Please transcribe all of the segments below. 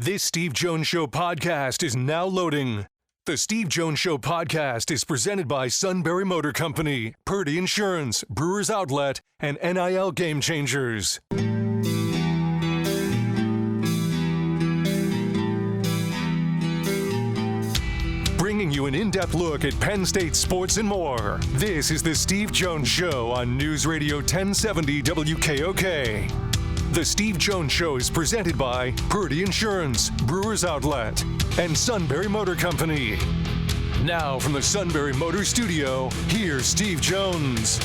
This Steve Jones Show podcast is now loading. The Steve Jones Show podcast is presented by Sunbury Motor Company, Purdy Insurance, Brewers Outlet, and NIL Game Changers. Bringing you an in-depth look at Penn State sports and more. This is the Steve Jones Show on News Radio 1070 WKOK. The Steve Jones Show is presented by Purdy Insurance, Brewers Outlet, and Sunbury Motor Company. Now from the Sunbury Motor Studio, here's Steve Jones.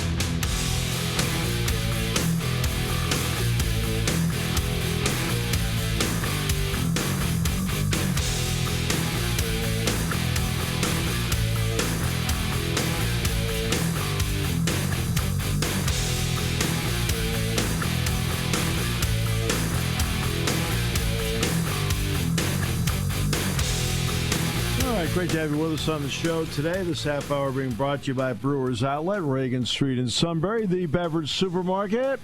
Great to have you with us on the show today. This half hour being brought to you by Brewers Outlet, Reagan Street in Sunbury, the beverage supermarket.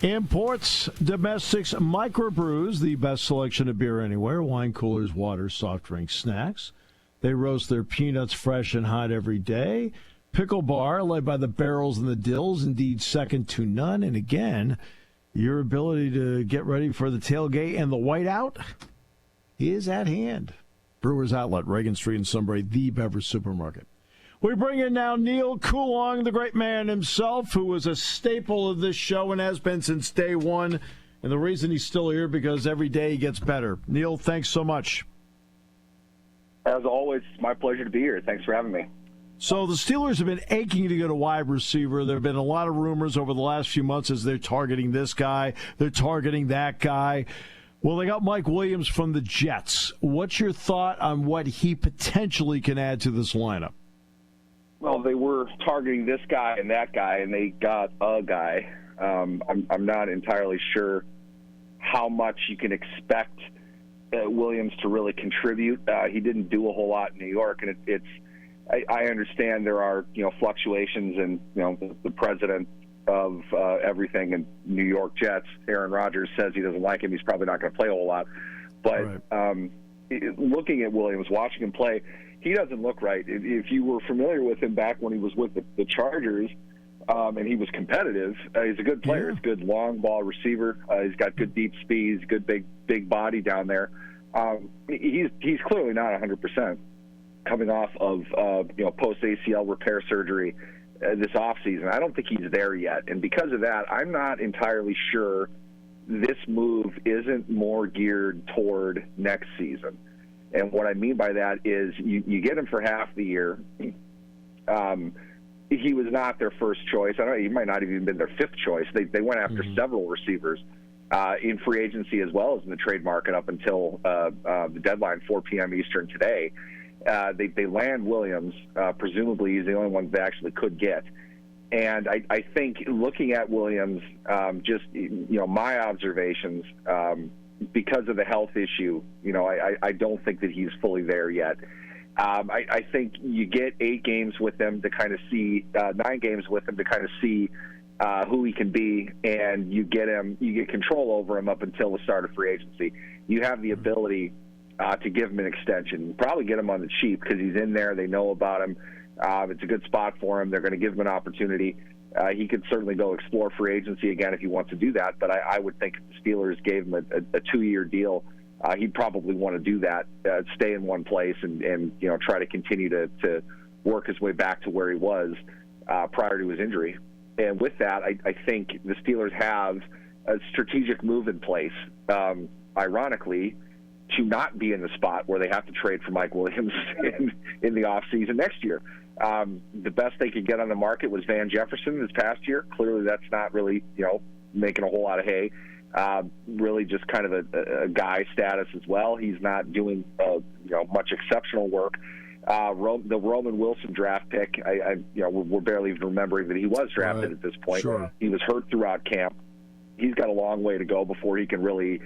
Imports, domestics, microbrews, the best selection of beer anywhere. Wine coolers, water, soft drinks, snacks. They roast their peanuts fresh and hot every day. Pickle bar, led by the barrels and the dills, indeed second to none. And again, your ability to get ready for the tailgate and the whiteout is at hand. Brewers Outlet, Reagan Street in Sunbury, the beverage supermarket. We bring in now Neal Coolong, the great man himself, who was a staple of this show and has been since day one. And the reason he's still here, because every day he gets better. Neal, thanks so much. As always, it's my pleasure to be here. Thanks for having me. So the Steelers have been aching to get a wide receiver. There have been a lot of rumors over the last few months as they're targeting this guy, they're targeting that guy. Well, they got Mike Williams from the Jets. What's your thought on what he potentially can add to this lineup? Well, they were targeting this guy and that guy, and they got a guy. I'm not entirely sure how much you can expect Williams to really contribute. He didn't do a whole lot in New York, and I understand there are fluctuations, and the president of everything in New York Jets, Aaron Rodgers, says he doesn't like him. He's probably not going to play a whole lot. But right. Looking at Williams, watching him play, he doesn't look right. If you were familiar with him back when he was with the Chargers, and he was competitive, he's a good player. He's a good long ball receiver. He's got good deep speed. He's a good big body down there. He's clearly not 100% coming off of post ACL repair surgery this offseason. I don't think he's there yet. And because of that, I'm not entirely sure this move isn't more geared toward next season. And what I mean by that is you get him for half the year. He was not their first choice. I don't know, he might not have even been their fifth choice. They went after several receivers in free agency as well as in the trade market up until the deadline, 4 p.m. Eastern today. They land Williams. Presumably, he's the only one they actually could get. And I think looking at Williams, just my observations, because of the health issue, I don't think that he's fully there yet. I think you get 8 games with him to kind of see, 9 games with him to kind of see who he can be, and you get control over him up until the start of free agency. You have the ability to give him an extension, probably get him on the cheap because he's in there. They know about him. It's a good spot for him. They're going to give him an opportunity. He could certainly go explore free agency again if he wants to do that. But I would think if the Steelers gave him a 2-year deal, he'd probably want to do that, stay in one place and try to continue to work his way back to where he was prior to his injury. And with that, I think the Steelers have a strategic move in place, ironically, to not be in the spot where they have to trade for Mike Williams in the offseason next year. The best they could get on the market was Van Jefferson this past year. Clearly that's not really, making a whole lot of hay. Really just kind of a guy status as well. He's not doing, much exceptional work. The Roman Wilson draft pick, we're barely even remembering that he was drafted at this point. Sure. He was hurt throughout camp. He's got a long way to go before he can really,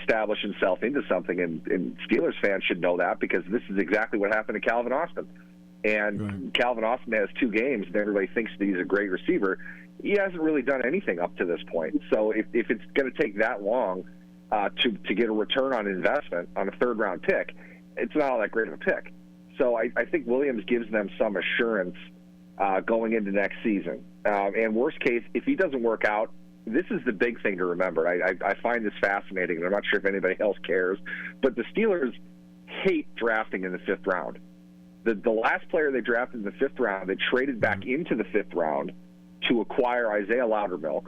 establish himself into something, and Steelers fans should know that because this is exactly what happened to Calvin Austin. And right. Calvin Austin has 2 games, and everybody thinks that he's a great receiver. He hasn't really done anything up to this point. So if it's going to take that long to get a return on investment on a third-round pick, it's not all that great of a pick. So I think Williams gives them some assurance going into next season. And worst case, if he doesn't work out, this is the big thing to remember. I find this fascinating, and I'm not sure if anybody else cares, but the Steelers hate drafting in the fifth round. The last player they drafted in the fifth round, they traded back into the fifth round to acquire Isaiah Loudermilk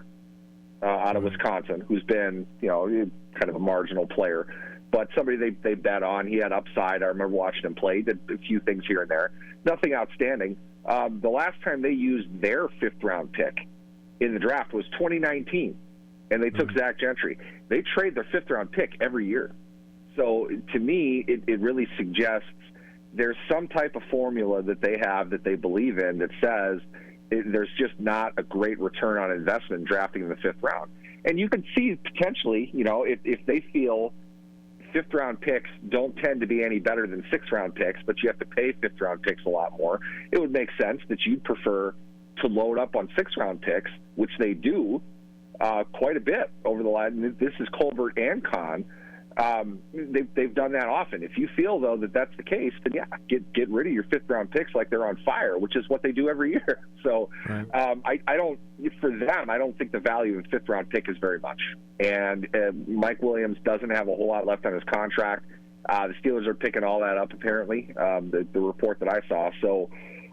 out of Wisconsin, who's been, kind of a marginal player, but somebody they bet on. He had upside. I remember watching him play. He did a few things here and there. Nothing outstanding. The last time they used their fifth-round pick in the draft was 2019, and they took Zach Gentry. They trade their fifth-round pick every year. So to me, it really suggests there's some type of formula that they have that they believe in that says there's just not a great return on investment drafting in the fifth round. And you can see potentially, if they feel fifth-round picks don't tend to be any better than sixth-round picks, but you have to pay fifth-round picks a lot more, it would make sense that you'd prefer to load up on sixth-round picks, which they do quite a bit over the last. This is Colbert and Kahn. They've done that often. If you feel, though, that that's the case, then get rid of your fifth-round picks like they're on fire, which is what they do every year. So I don't, for them, I don't think the value of a fifth-round pick is very much. And Mike Williams doesn't have a whole lot left on his contract. The Steelers are picking all that up, apparently, the report that I saw. So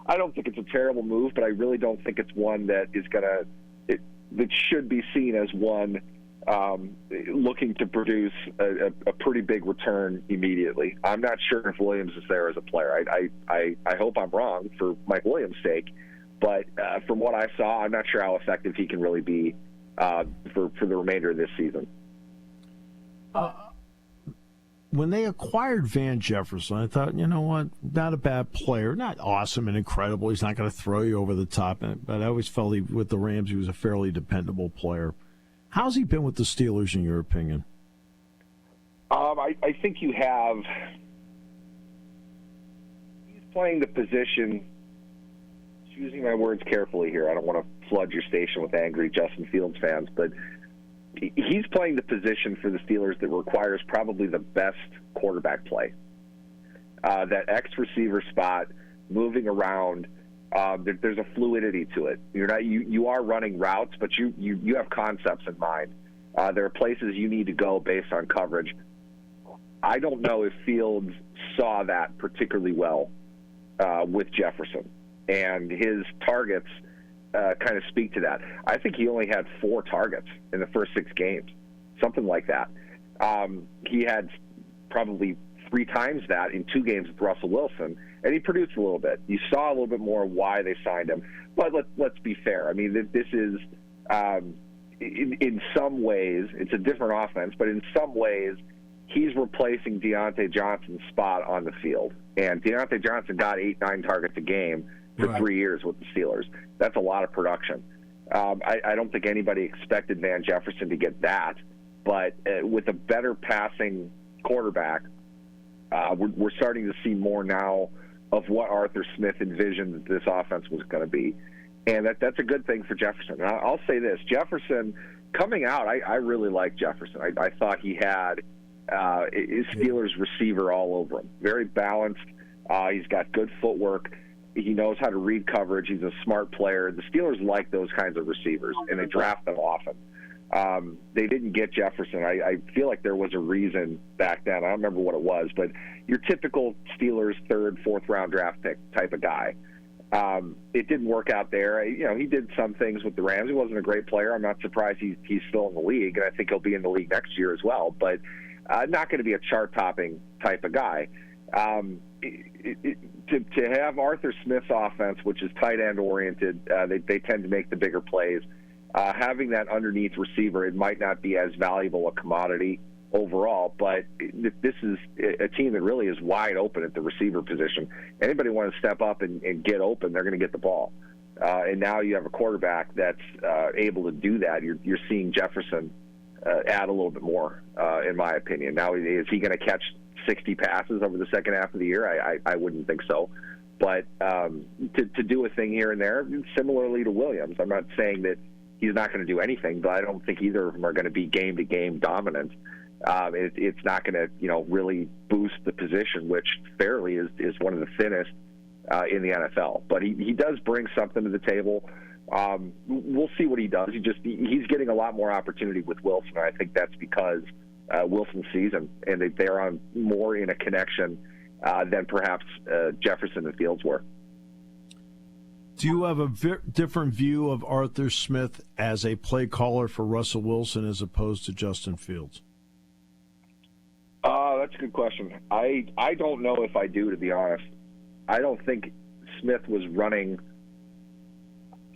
I don't think it's a terrible move, but I really don't think it's one that is that should be seen as one looking to produce a pretty big return immediately. I'm not sure if Williams is there as a player. I hope I'm wrong for Mike Williams' sake, but from what I saw, I'm not sure how effective he can really be for the remainder of this season. When they acquired Van Jefferson, I thought, you know what, not a bad player, not awesome and incredible. He's not going to throw you over the top, but I always felt with the Rams he was a fairly dependable player. How's he been with the Steelers, in your opinion? I think you have. He's playing the position. Choosing my words carefully here. I don't want to flood your station with angry Justin Fields fans, but he's playing the position for the Steelers that requires probably the best quarterback play. That X receiver spot, moving around. There's a fluidity to it. You are running routes, but you have concepts in mind. There are places you need to go based on coverage. I don't know if Fields saw that particularly well with Jefferson, and his targets kind of speak to that. I think he only had 4 targets in the first 6 games, something like that. He had probably 3 times that in 2 games with Russell Wilson, and he produced a little bit. You saw a little bit more why they signed him. But let's be fair. I mean, this is, in some ways, it's a different offense, but in some ways, he's replacing Deontay Johnson's spot on the field. And Deontay Johnson got 8-9 targets a game for 3 years with the Steelers. That's a lot of production. I don't think anybody expected Van Jefferson to get that, but with a better passing quarterback, we're starting to see more now of what Arthur Smith envisioned that this offense was going to be. And that's a good thing for Jefferson. And I'll say this, Jefferson, coming out, I really like Jefferson. I thought he had his Steelers receiver all over him. Very balanced. He's got good footwork. He knows how to read coverage. He's a smart player. The Steelers like those kinds of receivers, and they draft them often. They didn't get Jefferson. I feel like there was a reason back then. I don't remember what it was, but your typical Steelers 3rd, 4th round draft pick type of guy. It didn't work out there. He did some things with the Rams. He wasn't a great player. I'm not surprised he's still in the league, and I think he'll be in the league next year as well, but not going to be a chart-topping type of guy. To have Arthur Smith's offense, which is tight end oriented, they tend to make the bigger plays. Having that underneath receiver, it might not be as valuable a commodity overall, but this is a team that really is wide open at the receiver position. Anybody want to step up and get open, they're going to get the ball. And now you have a quarterback that's able to do that. You're seeing Jefferson add a little bit more, in my opinion. Now, is he going to catch 60 passes over the second half of the year? I wouldn't think so. But to do a thing here and there, similarly to Williams, I'm not saying that he's not going to do anything, but I don't think either of them are going to be game-to-game dominant. It's not going to, really boost the position, which fairly is one of the thinnest in the NFL. But he does bring something to the table. We'll see what he does. He's getting a lot more opportunity with Wilson. I think that's because Wilson sees him, and they're on more in a connection than perhaps Jefferson and Fields were. Do you have a different view of Arthur Smith as a play caller for Russell Wilson as opposed to Justin Fields? That's a good question. I don't know if I do, to be honest. I don't think Smith was running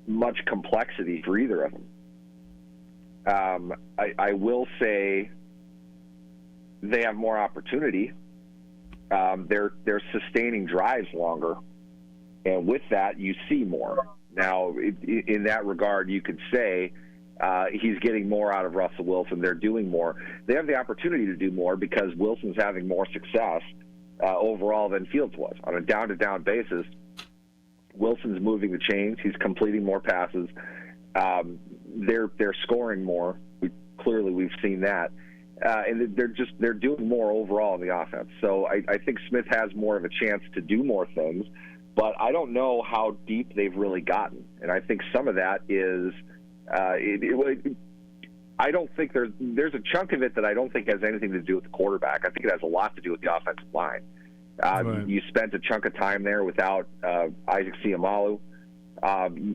much complexity for either of them. I will say they have more opportunity. They're sustaining drives longer, and with that, you see more. Now, in that regard, you could say he's getting more out of Russell Wilson. They're doing more. They have the opportunity to do more because Wilson's having more success overall than Fields was. On a down-to-down basis, Wilson's moving the chains. He's completing more passes. They're scoring more. We've seen that. And they're doing more overall in the offense. So I think Smith has more of a chance to do more things, but I don't know how deep they've really gotten. And I think some of that is I don't think there's a chunk of it that I don't think has anything to do with the quarterback. I think it has a lot to do with the offensive line. Right. You spent a chunk of time there without Isaac Seumalo.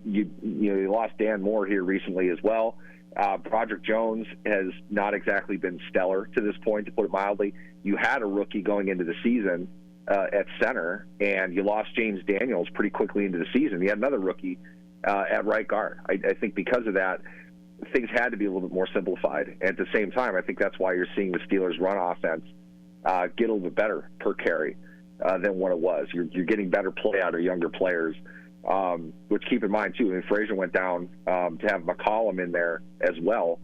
You lost Dan Moore here recently as well. Broderick Jones has not exactly been stellar to this point, to put it mildly. You had a rookie going into the season at center, and you lost James Daniels pretty quickly into the season. You had another rookie at right guard. I think because of that, things had to be a little bit more simplified. At the same time, I think that's why you're seeing the Steelers' run offense get a little bit better per carry than what it was. You're getting better play out of younger players. Which, keep in mind, too, Frazier went down to have McCollum in there as well.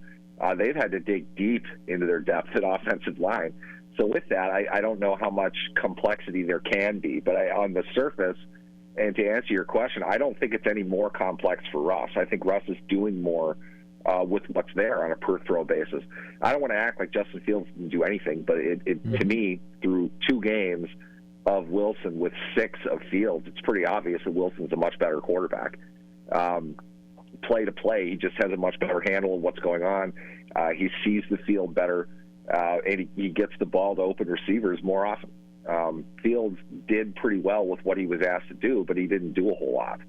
They've had to dig deep into their depth at offensive line. So with that, I don't know how much complexity there can be. But on the surface, and to answer your question, I don't think it's any more complex for Russ. I think Russ is doing more with what's there on a per-throw basis. I don't want to act like Justin Fields didn't do anything, but to me, through 2 games of Wilson with 6 of Fields, it's pretty obvious that Wilson's a much better quarterback. Play to play, he just has a much better handle of what's going on. He sees the field better, and he gets the ball to open receivers more often. Fields did pretty well with what he was asked to do, but he didn't do a whole lot.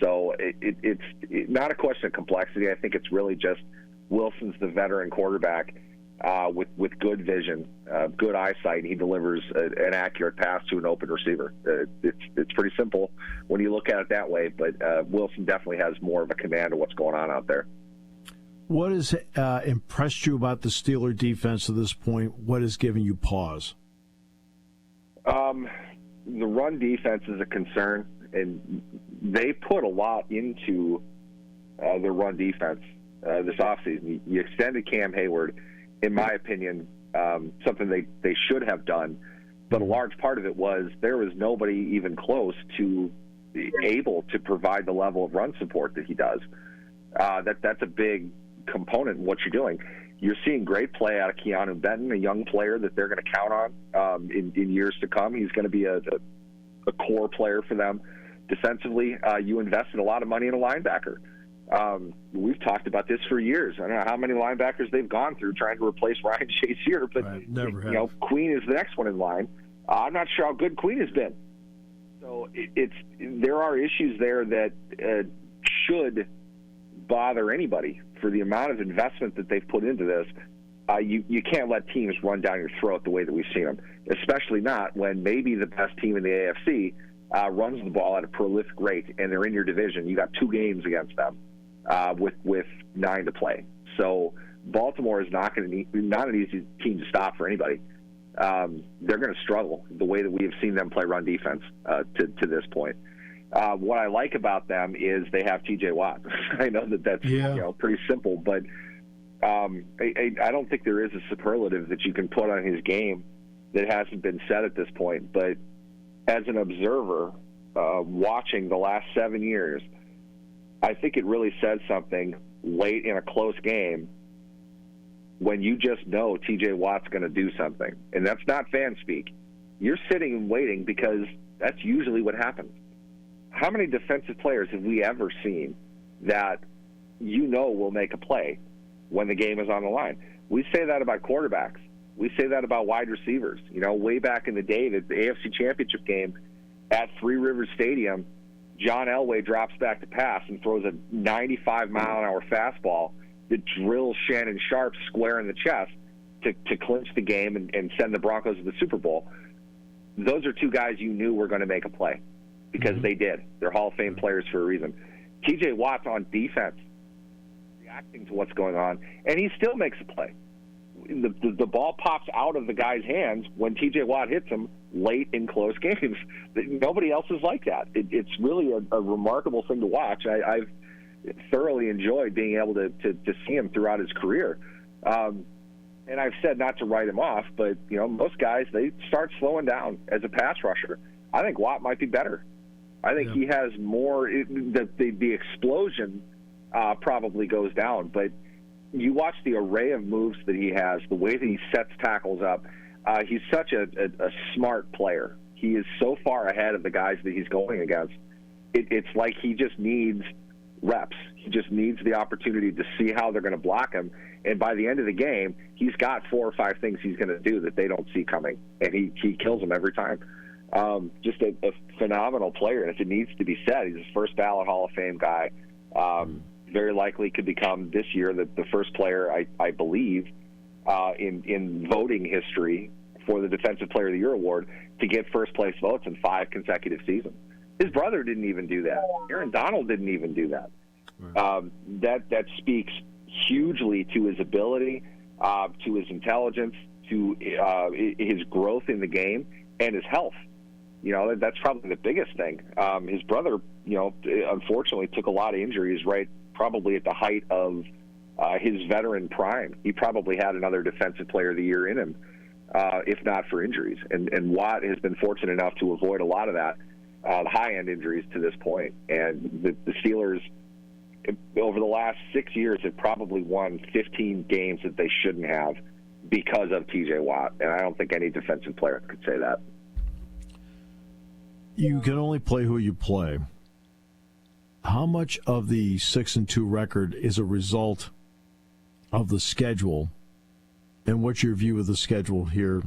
So it's not a question of complexity. I think it's really just Wilson's the veteran quarterback with good vision, good eyesight, and he delivers an accurate pass to an open receiver. It's pretty simple when you look at it that way, but Wilson definitely has more of a command of what's going on out there. What has impressed you about the Steeler defense at this point? What has given you pause? The run defense is a concern, and they put a lot into the run defense this offseason. You extended Cam Hayward. In my opinion, something they should have done, but a large part of it was there was nobody even close to able to provide the level of run support that he does. That's a big component in what you're doing. You're seeing great play out of Keanu Benton, a young player that they're going to count on in years to come. He's going to be a core player for them. Defensively, you invested a lot of money in a linebacker. We've talked about this for years. I don't know how many linebackers they've gone through trying to replace Ryan Shazier, but right, Queen is the next one in line. I'm not sure how good Queen has been. So there are issues there that should bother anybody for the amount of investment that they've put into this. You can't let teams run down your throat the way that we've seen them, especially not when maybe the best team in the AFC runs the ball at a prolific rate, and they're in your division. You got 2 games against them with 9 to play. So Baltimore is not an easy team to stop for anybody. They're going to struggle the way that we have seen them play run defense to this point. What I like about them is they have T.J. Watt. I know that's pretty simple, but I don't think there is a superlative that you can put on his game that hasn't been said at this point. But as an observer, watching the last 7 years, I think it really says something late in a close game when you just know TJ Watt's going to do something. And that's not fan speak. You're sitting and waiting because that's usually what happens. How many defensive players have we ever seen that will make a play when the game is on the line? We say that about quarterbacks. We say that about wide receivers. Way back in the day, the AFC Championship game at Three Rivers Stadium, John Elway drops back to pass and throws a 95-mile-an-hour fastball that drills Shannon Sharp square in the chest to clinch the game and send the Broncos to the Super Bowl. Those are two guys you knew were going to make a play because they did. They're Hall of Fame players for a reason. TJ Watt's on defense, reacting to what's going on, and he still makes a play. The ball pops out of the guy's hands when TJ Watt hits him late in close games. Nobody else is like that. It's really a remarkable thing to watch. I've thoroughly enjoyed being able to see him throughout his career. And I've said not to write him off, but most guys, they start slowing down as a pass rusher. I think Watt might be better. I think he has more. The explosion probably goes down, but you watch the array of moves that he has, the way that he sets tackles up. He's such a smart player. He is so far ahead of the guys that he's going against. It's like he just needs reps. He just needs the opportunity to see how they're going to block him. And by the end of the game, he's got 4 or 5 things he's going to do that they don't see coming. And he kills them every time. Just a phenomenal player. And if it needs to be said, he's a first ballot Hall of Fame guy. Very likely could become this year the first player, I believe, in voting history for the Defensive Player of the Year award to get first place votes in 5 consecutive seasons. His brother didn't even do that. Aaron Donald didn't even do that. That speaks hugely to his ability, to his intelligence, to his growth in the game, and his health. That's probably the biggest thing. His brother, unfortunately took a lot of injuries probably at the height of his veteran prime. He probably had another Defensive Player of the Year in him, if not for injuries. And Watt has been fortunate enough to avoid a lot of that, the high-end injuries to this point. And the Steelers, over the last 6 years, have probably won 15 games that they shouldn't have because of TJ Watt. And I don't think any defensive player could say that. You can only play who you play. How much of the 6-2 record is a result of the schedule, and what's your view of the schedule here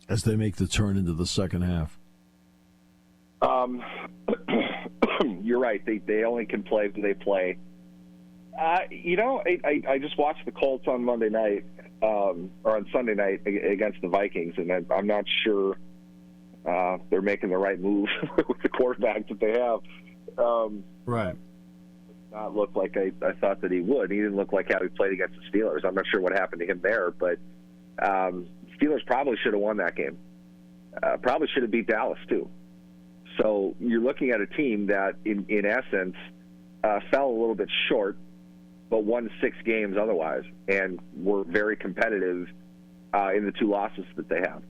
as they make the turn into the second half? You're right. They only can play who they play. I just watched the Colts on Monday night or on Sunday night against the Vikings, and I'm not sure they're making the right move with the quarterback that they have. Right. Not look like I thought that he would. He didn't look like how he played against the Steelers. I'm not sure what happened to him there, but Steelers probably should have won that game. Probably should have beat Dallas too. So you're looking at a team that, in essence, fell a little bit short, but won 6 games otherwise, and were very competitive in the 2 losses that they have.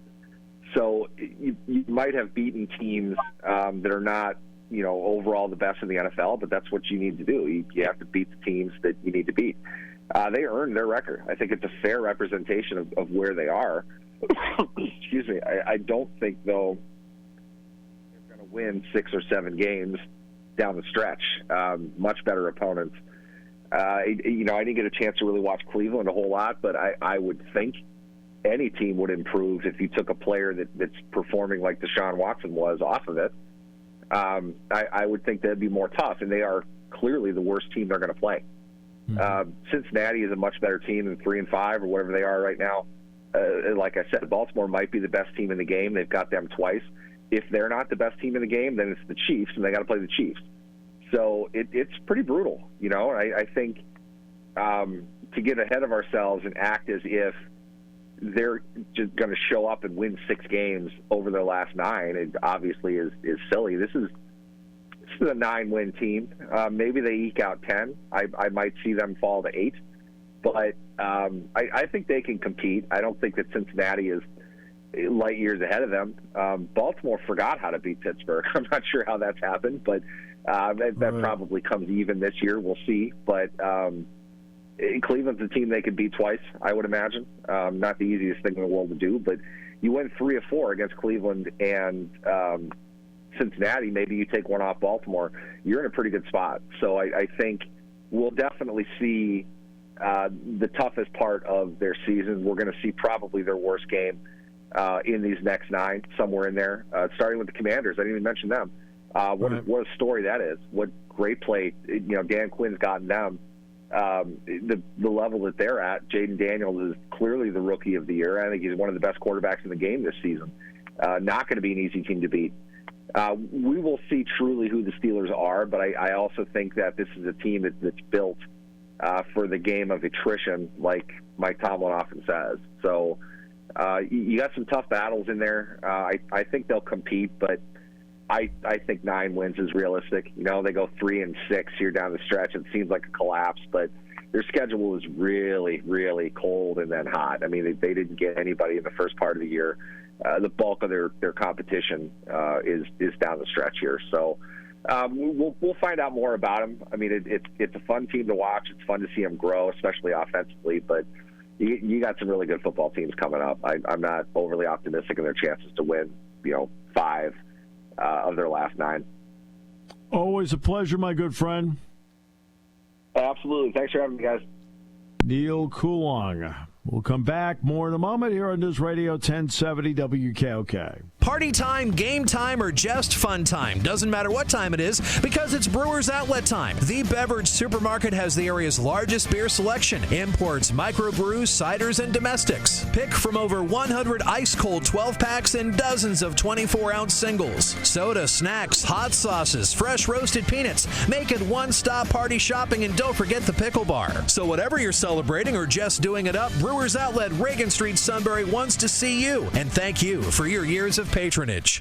So you might have beaten teams that are not, overall the best in the NFL, but that's what you need to do. You have to beat the teams that you need to beat. They earned their record. I think it's a fair representation of where they are. Excuse me. I don't think, though, they're going to win 6 or 7 games down the stretch. Much better opponents. I didn't get a chance to really watch Cleveland a whole lot, but I would think any team would improve if you took a player that's performing like Deshaun Watson was off of it. I would think that'd be more tough, and they are clearly the worst team they're going to play. Cincinnati is a much better team than 3-5 or whatever they are right now. Like I said, Baltimore might be the best team in the game. They've got them twice. If they're not the best team in the game, then it's the Chiefs, and they got to play the Chiefs. So it's pretty brutal, I think to get ahead of ourselves and act as if they're just going to show up and win 6 games over their last 9, it obviously is silly. This is a 9-win team. Maybe they eke out 10. I might see them fall to 8. But I think they can compete. I don't think that Cincinnati is light years ahead of them. Baltimore forgot how to beat Pittsburgh. I'm not sure how that's happened, but that probably comes even this year. We'll see. But Cleveland's a team they could beat twice, I would imagine. Not the easiest thing in the world to do, but you win 3 of 4 against Cleveland and Cincinnati. Maybe you take one off Baltimore. You're in a pretty good spot. So I think we'll definitely see the toughest part of their season. We're going to see probably their worst game in these next 9, somewhere in there, starting with the Commanders. I didn't even mention them. What a story that is. What great play. Dan Quinn's gotten them. The level that they're at. Jaden Daniels is clearly the rookie of the year. I think he's one of the best quarterbacks in the game this season. Not going to be an easy team to beat. We will see truly who the Steelers are, but I also think that this is a team that's built for the game of attrition, like Mike Tomlin often says. So you got some tough battles in there. I think they'll compete, but I think 9 wins is realistic. They go 3-6 here down the stretch. It seems like a collapse, but their schedule was really, really cold and then hot. I mean, they didn't get anybody in the first part of the year. The bulk of their competition is down the stretch here. So we'll find out more about them. I mean, it's a fun team to watch. It's fun to see them grow, especially offensively. But you got some really good football teams coming up. I'm not overly optimistic in their chances to win, 5 of their last 9. Always a pleasure, my good friend. Absolutely. Thanks for having me, guys. Neal Coolong. We'll come back more in a moment here on News Radio 1070 WKOK. Party time, game time, or just fun time. Doesn't matter what time it is because it's Brewers Outlet time. The beverage supermarket has the area's largest beer selection. Imports, microbrews, ciders, and domestics. Pick from over 100 ice-cold 12-packs and dozens of 24-ounce singles. Soda, snacks, hot sauces, fresh roasted peanuts. Make it one-stop party shopping, and don't forget the pickle bar. So whatever you're celebrating or just doing it up, Brewers Outlet, Reagan Street, Sunbury wants to see you and thank you for your years of patronage.